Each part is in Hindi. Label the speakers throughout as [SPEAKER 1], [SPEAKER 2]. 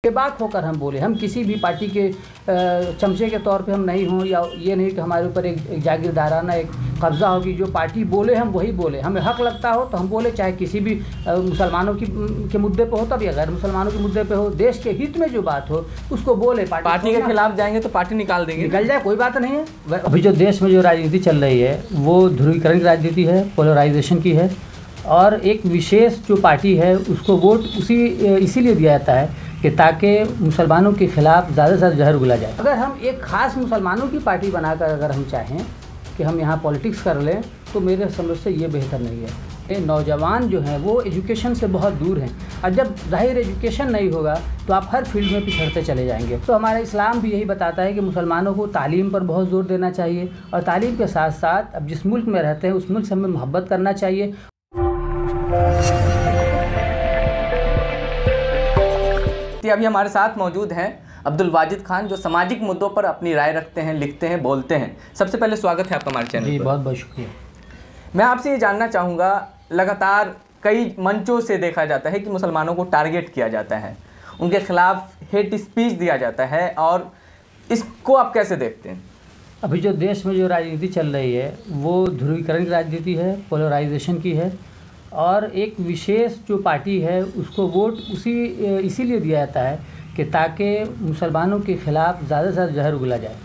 [SPEAKER 1] बेबाक होकर हम बोले। हम किसी भी पार्टी के चमचे के तौर पे हम नहीं हों, या ये नहीं कि हमारे ऊपर एक जागीरदाराना एक कब्ज़ा हो कि जो पार्टी बोले हम वही बोले। हमें हक लगता हो तो हम बोले, चाहे किसी भी मुसलमानों के मुद्दे पे हो तब, या गैर मुसलमानों के मुद्दे पे हो, देश के हित में जो बात हो उसको बोले।
[SPEAKER 2] पार्टी के खिलाफ जाएंगे तो पार्टी निकाल देंगे,
[SPEAKER 1] निकल जाए, कोई बात नहीं है। अभी जो देश में जो राजनीति चल रही है वो ध्रुवीकरण की राजनीति है, पोलराइजेशन की है, और एक विशेष जो पार्टी है उसको वोट इसीलिए दिया जाता है कि ताकि मुसलमानों के खिलाफ ज़्यादा से ज़्यादा जहर उगला जाए। अगर हम एक ख़ास मुसलमानों की पार्टी बनाकर अगर हम चाहें कि हम यहाँ पॉलिटिक्स कर लें तो मेरे समझ से ये बेहतर नहीं है। ये नौजवान जो हैं वो एजुकेशन से बहुत दूर हैं, और जब ज़ाहिर एजुकेशन नहीं होगा तो आप हर फील्ड में पिछड़ते चले जाएंगे। तो हमारा इस्लाम भी यही बताता है कि मुसलमानों को तालीम पर बहुत ज़ोर देना चाहिए, और तालीम के साथ साथ अब जिस मुल्क में रहते हैं उस मुल्क से हमें मोहब्बत करना चाहिए।
[SPEAKER 2] अभी हमारे साथ मौजूद हैं अब्दुल वाजिद खान, जो सामाजिक मुद्दों पर अपनी राय रखते हैं, लिखते हैं, बोलते हैं। सबसे पहले स्वागत है आपका हमारे चैनल पर।
[SPEAKER 1] जी बहुत बहुत शुक्रिया।
[SPEAKER 2] मैं आपसे ये जानना चाहूँगा, लगातार कई मंचों से देखा जाता है कि मुसलमानों को टारगेट किया जाता है, उनके खिलाफ हेट स्पीच दिया जाता है, और इसको आप कैसे देखते हैं?
[SPEAKER 1] अभी जो देश में जो राजनीति चल रही है वो ध्रुवीकरण की राजनीति है, पोलराइजेशन की है, और एक विशेष जो पार्टी है उसको वोट इसीलिए दिया जाता है कि ताकि मुसलमानों के खिलाफ ज़्यादा से ज़्यादा जहर उगला जाए।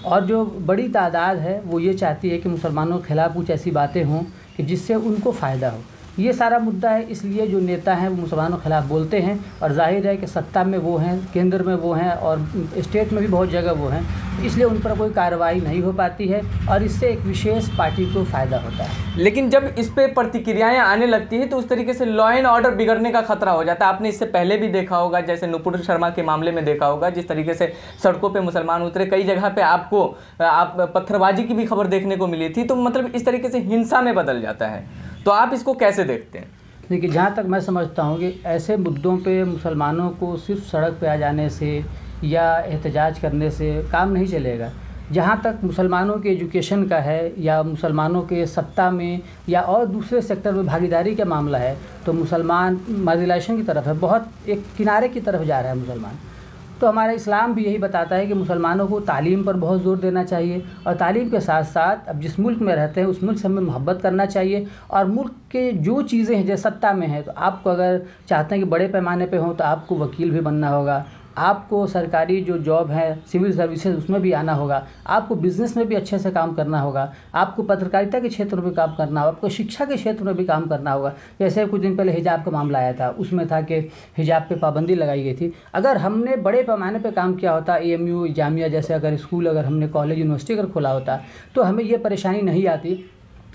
[SPEAKER 1] और जो बड़ी तादाद है वो ये चाहती है कि मुसलमानों के खिलाफ कुछ ऐसी बातें हों कि जिससे उनको फ़ायदा हो। ये सारा मुद्दा है, इसलिए जो नेता हैं वो मुसलमानों के खिलाफ बोलते हैं, और जाहिर है कि सत्ता में वो हैं, केंद्र में वो हैं, और स्टेट में भी बहुत जगह वो हैं, इसलिए उन पर कोई कार्रवाई नहीं हो पाती है, और इससे एक विशेष पार्टी को फ़ायदा होता है।
[SPEAKER 2] लेकिन जब इस पे प्रतिक्रियाएं आने लगती हैं तो उस तरीके से लॉ एंड ऑर्डर बिगड़ने का खतरा हो जाता है। आपने इससे पहले भी देखा होगा, जैसे नुपुर शर्मा के मामले में देखा होगा, जिस तरीके से सड़कों पे मुसलमान उतरे, कई जगह पे आप पत्थरबाजी की भी खबर देखने को मिली थी। तो मतलब इस तरीके से हिंसा में बदल जाता है, तो आप इसको कैसे देखते हैं?
[SPEAKER 1] देखिए, जहाँ तक मैं समझता हूँ कि ऐसे मुद्दों पे मुसलमानों को सिर्फ सड़क पे आ जाने से या एहतजाज करने से काम नहीं चलेगा। जहाँ तक मुसलमानों के एजुकेशन का है, या मुसलमानों के सत्ता में या और दूसरे सेक्टर में भागीदारी का मामला है, तो मुसलमान मार्जिनाइजेशन की तरफ है, बहुत एक किनारे की तरफ जा रहा है मुसलमान। तो हमारा इस्लाम भी यही बताता है कि मुसलमानों को तालीम पर बहुत ज़ोर देना चाहिए, और तालीम के साथ साथ अब जिस मुल्क में रहते हैं उस मुल्क से हमें मोहब्बत करना चाहिए। और मुल्क के जो चीज़ें हैं, जैसे सत्ता में है, तो आपको अगर चाहते हैं कि बड़े पैमाने पे हों तो आपको वकील भी बनना होगा, आपको सरकारी जो जॉब है सिविल सर्विसेज उसमें भी आना होगा, आपको बिज़नेस में भी अच्छे से काम करना होगा, आपको पत्रकारिता के क्षेत्र में भी काम करना होगा, आपको शिक्षा के क्षेत्र में भी काम करना होगा। जैसे कुछ दिन पहले हिजाब का मामला आया था, उसमें था कि हिजाब पे पाबंदी लगाई गई थी। अगर हमने बड़े पैमाने पे काम किया होता, AMU जामिया जैसे अगर स्कूल, अगर हमने कॉलेज यूनिवर्सिटी अगर खोला होता, तो हमें ये परेशानी नहीं आती।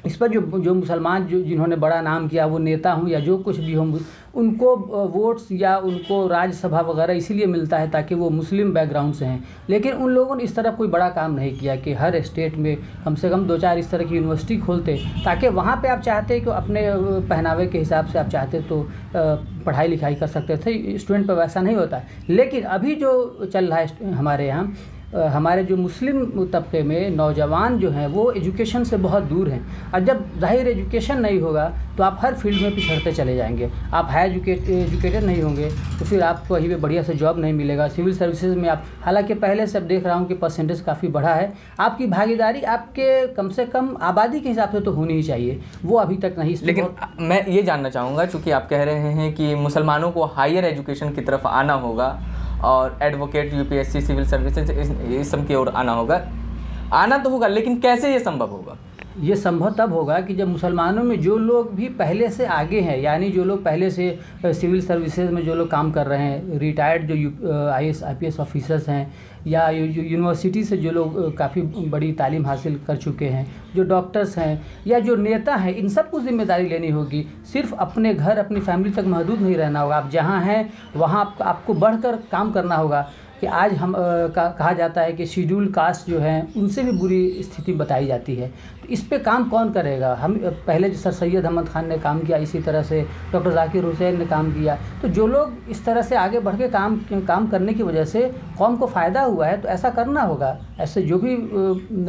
[SPEAKER 1] इस पर जो मुसलमान जिन्होंने बड़ा नाम किया, वो नेता हों या जो कुछ भी हों, उनको वोट्स या उनको राज्यसभा वगैरह इसीलिए मिलता है ताकि वो मुस्लिम बैकग्राउंड से हैं। लेकिन उन लोगों ने इस तरह कोई बड़ा काम नहीं किया कि हर स्टेट में कम से कम 2-4 इस तरह की यूनिवर्सिटी खोलते, ताकि वहाँ पे आप चाहते कि अपने पहनावे के हिसाब से आप चाहते तो पढ़ाई लिखाई कर सकते थे। स्टूडेंट पर वैसा नहीं होता। लेकिन अभी जो चल रहा है हमारे यहाँ, हमारे जो मुस्लिम तबके में नौजवान जो हैं वो एजुकेशन से बहुत दूर हैं, और जब ज़ाहिर एजुकेशन नहीं होगा तो आप हर फील्ड में पिछड़ते चले जाएंगे। आप हाई एजुकेटेड नहीं होंगे तो फिर आपको कहीं भी बढ़िया से जॉब नहीं मिलेगा। सिविल सर्विसेज में आप, हालांकि पहले से अब देख रहा हूँ कि परसेंटेज काफ़ी बढ़ा है, आपकी भागीदारी आपके कम से कम आबादी के हिसाब से तो होनी ही चाहिए, वो अभी तक नहीं।
[SPEAKER 2] लेकिन मैं ये जानना चाहूँगा, चूँकि आप कह रहे हैं कि मुसलमानों को हायर एजुकेशन की तरफ आना होगा और एडवोकेट, UPSC, सिविल सर्विसेज इस सब की ओर आना तो होगा, लेकिन कैसे ये संभव होगा?
[SPEAKER 1] ये संभव तब होगा कि जब मुसलमानों में जो लोग भी पहले से आगे हैं, यानी जो लोग पहले से सिविल सर्विसेज में जो लोग काम कर रहे हैं, रिटायर्ड जो IAS IPS ऑफिसर्स हैं, या यूनिवर्सिटी से जो लोग काफ़ी बड़ी तालीम हासिल कर चुके हैं, जो डॉक्टर्स हैं या जो नेता हैं, इन सब को जिम्मेदारी लेनी होगी। सिर्फ अपने घर, अपनी फैमिली तक महदूद नहीं रहना होगा। आप जहाँ हैं वहाँ आपको बढ़कर काम करना होगा। कि आज हम कहा जाता है कि शेड्यूल कास्ट जो हैं उनसे भी बुरी स्थिति बताई जाती है, तो इस पे काम कौन करेगा? हम पहले सर सैयद अहमद ख़ान ने काम किया, इसी तरह से डॉक्टर जाकिर हुसैन ने काम किया। तो जो लोग इस तरह से आगे बढ़ के काम करने की वजह से कौम को फ़ायदा हुआ है, तो ऐसा करना होगा। ऐसे जो भी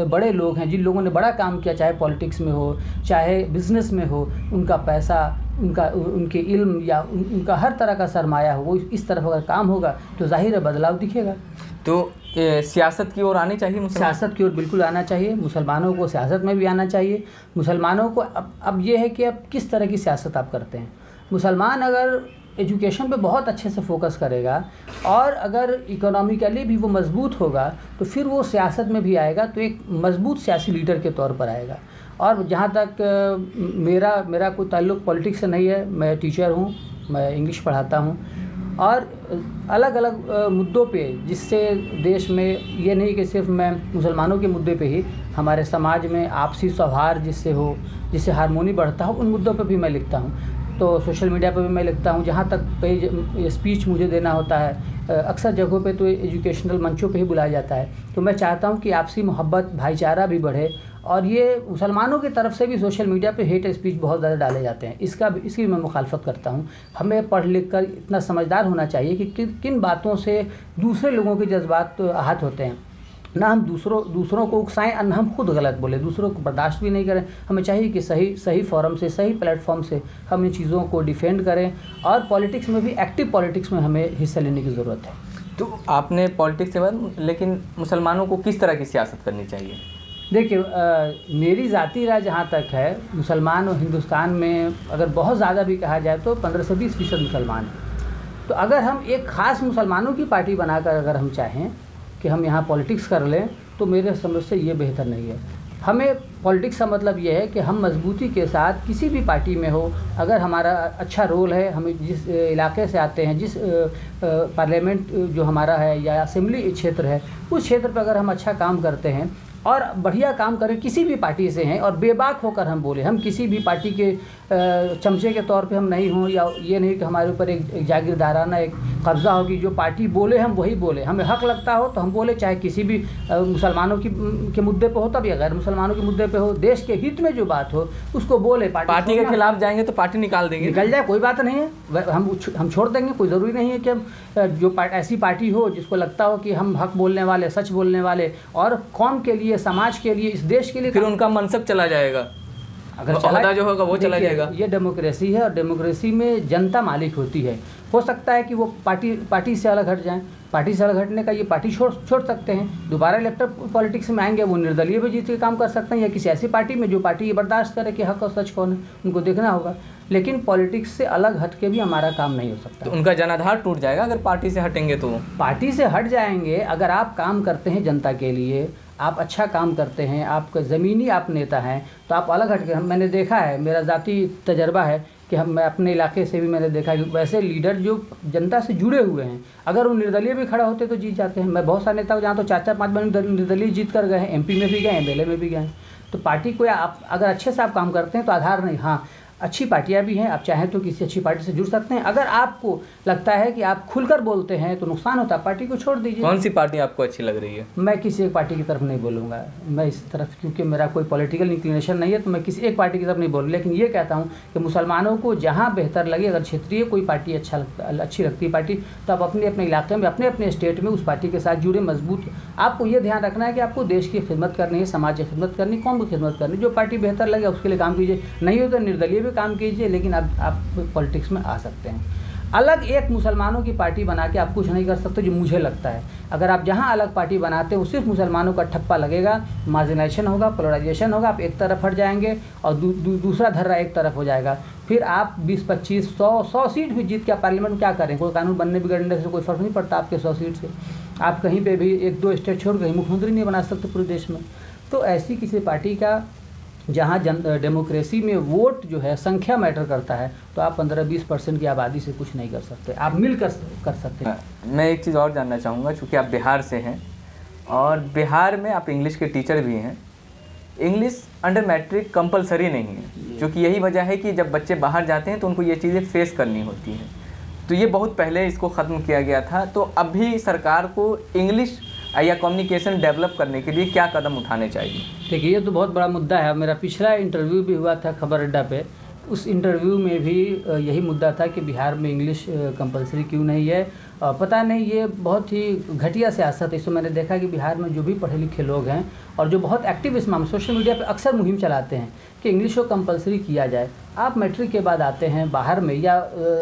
[SPEAKER 1] बड़े लोग हैं, जिन लोगों ने बड़ा काम किया, चाहे पॉलिटिक्स में हो चाहे बिज़नेस में हो, उनका पैसा उनके इल्म या उनका हर तरह का सरमाया हो, वो इस तरफ अगर काम होगा तो जाहिर है बदलाव दिखेगा।
[SPEAKER 2] तो सियासत की ओर आनी चाहिए मुसलमान?
[SPEAKER 1] सियासत की ओर बिल्कुल आना चाहिए, मुसलमानों को सियासत में भी आना चाहिए। मुसलमानों को अब ये है कि अब किस तरह की सियासत आप करते हैं। मुसलमान अगर एजुकेशन पे बहुत अच्छे से फोकस करेगा और अगर इकोनॉमिकली भी वो मजबूत होगा तो फिर वो सियासत में भी आएगा, तो एक मजबूत सियासी लीडर के तौर पर आएगा। और जहाँ तक मेरा कोई ताल्लुक़ पॉलिटिक्स से नहीं है, मैं टीचर हूँ, मैं इंग्लिश पढ़ाता हूँ और अलग अलग मुद्दों पे, जिससे देश में ये नहीं कि सिर्फ मैं मुसलमानों के मुद्दे पे ही, हमारे समाज में आपसी सौहार्द जिससे हो, जिससे हारमोनी बढ़ता हो, उन मुद्दों पे भी मैं लिखता हूँ। तो सोशल मीडिया पे भी मैं लिखता हूँ। जहाँ तक कई स्पीच मुझे देना होता है, अक्सर जगहों पे तो एजुकेशनल मंचों पे ही बुलाया जाता है। तो मैं चाहता हूँ कि आपसी मोहब्बत, भाईचारा भी बढ़े। और ये मुसलमानों की तरफ से भी सोशल मीडिया पे हेट स्पीच बहुत ज़्यादा डाले जाते हैं, इसकी मैं मुखालफत करता हूँ। हमें पढ़ लिख कर इतना समझदार होना चाहिए कि किन बातों से दूसरे लोगों के जज्बात आहत होते हैं। ना हम दूसरों को उकसाएं और ना हम खुद गलत बोले, दूसरों को बर्दाश्त भी नहीं करें। हमें चाहिए कि सही फोरम से, सही प्लेटफॉर्म से हम इन चीज़ों को डिफेंड करें। और पॉलिटिक्स में भी, एक्टिव पॉलिटिक्स में हमें हिस्सा लेने की ज़रूरत है।
[SPEAKER 2] तो आपने पॉलिटिक्स के बाद, लेकिन मुसलमानों को किस तरह की सियासत करनी चाहिए?
[SPEAKER 1] देखिए, मेरी ज़ाती राय जहाँ तक है, मुसलमान और हिंदुस्तान में अगर बहुत ज़्यादा भी कहा जाए तो 15 से 20% मुसलमान हैं। तो अगर हम एक ख़ास मुसलमानों की पार्टी बनाकर अगर हम चाहें कि हम यहाँ पॉलिटिक्स कर लें, तो मेरे समझ से ये बेहतर नहीं है। हमें पॉलिटिक्स का मतलब ये है कि हम मजबूती के साथ किसी भी पार्टी में हो, अगर हमारा अच्छा रोल है, हम जिस इलाके से आते हैं, जिस पार्लियामेंट जो हमारा है या असेंबली क्षेत्र है, उस क्षेत्र पर अगर हम अच्छा काम करते हैं और बढ़िया काम करें, किसी भी पार्टी से हैं, और बेबाक होकर हम बोले, हम किसी भी पार्टी के चमचे के तौर पे हम नहीं हों, या ये नहीं कि हमारे ऊपर एक जागीरदाराना एक कब्ज़ा हो कि जो पार्टी बोले हम वही बोले। हमें हक लगता हो तो हम बोले, चाहे किसी भी मुसलमानों के मुद्दे पे हो तब, या गैर मुसलमानों के मुद्दे पे हो, देश के हित में जो बात हो उसको बोले।
[SPEAKER 2] पार्टी के खिलाफ जाएंगे तो पार्टी निकाल देंगे,
[SPEAKER 1] निकल जाए, कोई बात नहीं है, हम छोड़ देंगे। कोई ज़रूरी नहीं है कि हम जो ऐसी पार्टी हो जिसको लगता हो कि हम हक बोलने वाले, सच बोलने वाले और कौम के लिए, समाज के लिए, इस देश के लिए,
[SPEAKER 2] फिर उनका मनसब चला जाएगा,
[SPEAKER 1] अगर चला
[SPEAKER 2] जो होगा वो चला जाएगा।
[SPEAKER 1] ये डेमोक्रेसी है और डेमोक्रेसी में जनता मालिक होती है। हो सकता है कि वो पार्टी से अलग हट जाएं, पार्टी से अलग हटने का ये पार्टी छोड़ सकते हैं, दोबारा इलेक्टर पॉलिटिक्स में आएंगे, वो निर्दलीय भी जीत के काम कर सकते हैं, या किसी ऐसी पार्टी में जो पार्टी ये बर्दाश्त करे कि हक और सच कौन है, उनको देखना होगा। लेकिन पॉलिटिक्स से अलग हट के भी हमारा काम नहीं हो सकता।
[SPEAKER 2] तो उनका जनाधार टूट जाएगा अगर पार्टी से हटेंगे तो।
[SPEAKER 1] पार्टी से हट जाएंगे, अगर आप काम करते हैं जनता के लिए, आप अच्छा काम करते हैं, आपका ज़मीनी आप नेता हैं, तो आप अलग हट के, मैंने देखा है, मेरा ज़ाती तजर्बा है कि मैं अपने इलाके से भी मैंने देखा है कि वैसे लीडर जो जनता से जुड़े हुए हैं, अगर वो निर्दलीय भी खड़ा होते तो जीत जाते हैं। मैं बहुत सारे नेता जहाँ तो 4-4, 5 बार निर्दलीय जीत कर गए हैं, MP में भी गए, MLA में भी गए। तो पार्टी को आप अगर अच्छे से आप काम करते हैं तो आधार नहीं, हाँ अच्छी पार्टियां भी हैं, आप चाहें तो किसी अच्छी पार्टी से जुड़ सकते हैं। अगर आपको लगता है कि आप खुलकर बोलते हैं तो नुकसान होता है, पार्टी को छोड़ दीजिए।
[SPEAKER 2] कौन सी पार्टी आपको अच्छी लग रही है?
[SPEAKER 1] मैं किसी एक पार्टी की तरफ नहीं बोलूँगा, मैं इस तरफ, क्योंकि मेरा कोई पॉलिटिकल इंक्लिनेशन नहीं है, तो मैं किसी एक पार्टी की तरफ नहीं बोलूँ। लेकिन ये कहता हूँ कि मुसलमानों को जहाँ बेहतर लगे, अगर क्षेत्रीय कोई पार्टी अच्छी लगती है पार्टी, तो आप अपने अपने इलाके में, अपने स्टेट में उस पार्टी के साथ जुड़े, मजबूत। आपको ये ध्यान रखना है कि आपको देश की खिदमत करनी है, समाज की खिदमत करनी, कौम की खिदमत करनी। जो पार्टी बेहतर लगे उसके लिए काम कीजिए, नहीं हो तो निर्दलीय भी काम कीजिए, लेकिन आप पॉलिटिक्स में आ सकते हैं। अलग एक मुसलमानों की पार्टी बना के आप कुछ नहीं कर सकते, जो मुझे लगता है। अगर आप जहां अलग पार्टी बनाते हैं, सिर्फ मुसलमानों का ठप्पा लगेगा, मार्जिनाइजेशन होगा, पोलराइजेशन होगा, आप एक तरफ हट जाएंगे और दूसरा धर्रा एक तरफ हो जाएगा। फिर आप 20, 25, 100 सीट भी जीत के पार्लियामेंट क्या करें? कोई कानून बनने बिगड़ने से कोई फर्क नहीं पड़ता आपके 100 सीट से। आप कहीं पर भी 1-2 स्टेट छोड़ कहीं मुख्यमंत्री नहीं बना सकते पूरे देश में। तो ऐसी किसी पार्टी का जहाँ डेमोक्रेसी में वोट जो है संख्या मैटर करता है, तो आप 15-20% की आबादी से कुछ नहीं कर सकते, आप मिलकर कर सकते हैं।
[SPEAKER 2] मैं एक चीज़ और जानना चाहूँगा, चूँकि आप बिहार से हैं और बिहार में आप इंग्लिश के टीचर भी हैं। इंग्लिश अंडर मैट्रिक कंपलसरी नहीं है, क्योंकि यही वजह है कि जब बच्चे बाहर जाते हैं तो उनको ये चीज़ें फेस करनी होती हैं। तो ये बहुत पहले इसको ख़त्म किया गया था। तो अभी सरकार को इंग्लिश या कम्युनिकेशन डेवलप करने के लिए क्या कदम उठाने चाहिए?
[SPEAKER 1] देखिए, ये तो बहुत बड़ा मुद्दा है। मेरा पिछला इंटरव्यू भी हुआ था खबर अड्डा पे, उस इंटरव्यू में भी यही मुद्दा था कि बिहार में इंग्लिश कंपलसरी क्यों नहीं है। पता नहीं, ये बहुत ही घटिया सियासत है। इसमें मैंने देखा कि बिहार में जो भी पढ़े लिखे लोग हैं और जो बहुत एक्टिव इस मामले सोशल मीडिया पे अक्सर मुहिम चलाते हैं कि इंग्लिश को कंपलसरी किया जाए। आप मैट्रिक के बाद आते हैं बाहर में या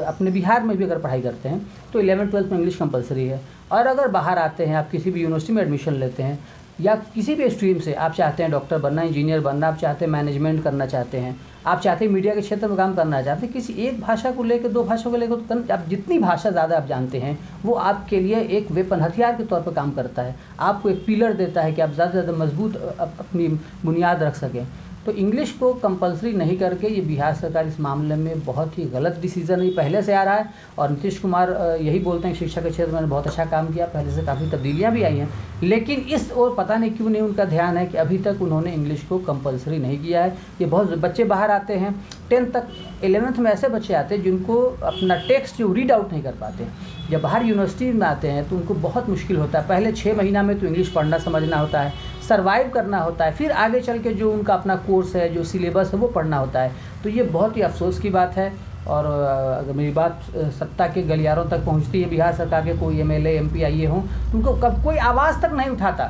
[SPEAKER 1] अपने बिहार में भी अगर पढ़ाई करते हैं तो 11th-12th में इंग्लिश कंपलसरी है। और अगर बाहर आते हैं, आप किसी भी यूनिवर्सिटी में एडमिशन लेते हैं या किसी भी स्ट्रीम से, आप चाहते हैं डॉक्टर बनना, इंजीनियर बनना, आप चाहते हैं मैनेजमेंट करना चाहते हैं, आप चाहते हैं मीडिया के क्षेत्र में काम करना चाहते हैं, किसी एक भाषा को लेकर, दो भाषा को लेकर, आप जितनी भाषा ज़्यादा आप जानते हैं वो आपके लिए एक वेपन, हथियार के तौर पर काम करता है। आपको एक पिलर देता है कि आप ज़्यादा से ज़्यादा मजबूत अपनी बुनियाद रख सकें। तो इंग्लिश को कंपलसरी नहीं करके ये बिहार सरकार इस मामले में बहुत ही गलत डिसीज़न ही पहले से आ रहा है। और नीतीश कुमार यही बोलते हैं कि शिक्षा के क्षेत्र में बहुत अच्छा काम किया, पहले से काफ़ी तब्दीलियां भी आई हैं, लेकिन इस ओर पता नहीं क्यों नहीं उनका ध्यान है कि अभी तक उन्होंने इंग्लिश को कंपलसरी नहीं किया है। ये बहुत बच्चे बाहर आते हैं 10th तक, 11th में ऐसे बच्चे आते हैं जिनको अपना टेक्स्ट जो रीड आउट नहीं कर पाते। जब बाहर यूनिवर्सिटी में आते हैं तो उनको बहुत मुश्किल होता है। पहले 6 महीना में तो इंग्लिश पढ़ना समझना होता है, सर्वाइव करना होता है, फिर आगे चल के जो उनका अपना कोर्स है, जो सिलेबस है, वो पढ़ना होता है। तो ये बहुत ही अफसोस की बात है। और अगर मेरी बात सत्ता के गलियारों तक पहुंचती है, बिहार सरकार के कोई MLA MP आइए हों, उनको कब कोई आवाज़ तक नहीं उठाता।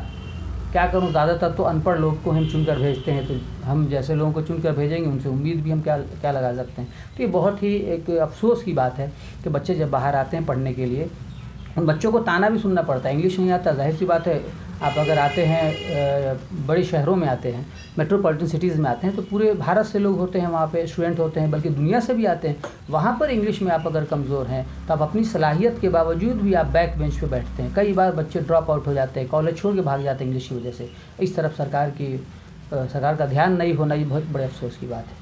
[SPEAKER 1] क्या करूं, ज़्यादातर तो अनपढ़ लोग को हम चुनकर भेजते हैं, तो हम जैसे लोगों को चुनकर भेजेंगे उनसे उम्मीद भी हम क्या लगा सकते हैं। तो ये बहुत ही एक अफसोस की बात है कि बच्चे जब बाहर आते हैं पढ़ने के लिए, उन बच्चों को ताना भी सुनना पड़ता है। इंग्लिश नहीं आता, जाहिर सी बात है। आप अगर आते हैं बड़े शहरों में आते हैं, मेट्रोपॉलिटन सिटीज़ में आते हैं, तो पूरे भारत से लोग होते हैं वहाँ पे, स्टूडेंट होते हैं, बल्कि दुनिया से भी आते हैं। वहाँ पर इंग्लिश में आप अगर कमज़ोर हैं तो आप अपनी सलाहियत के बावजूद भी आप बैक बेंच पे बैठते हैं। कई बार बच्चे ड्रॉप आउट हो जाते हैं, कॉलेज छोड़ के भाग जाते हैं इंग्लिश की वजह से। इस तरफ सरकार का ध्यान नहीं होना, ये बहुत बड़े अफसोस की बात है।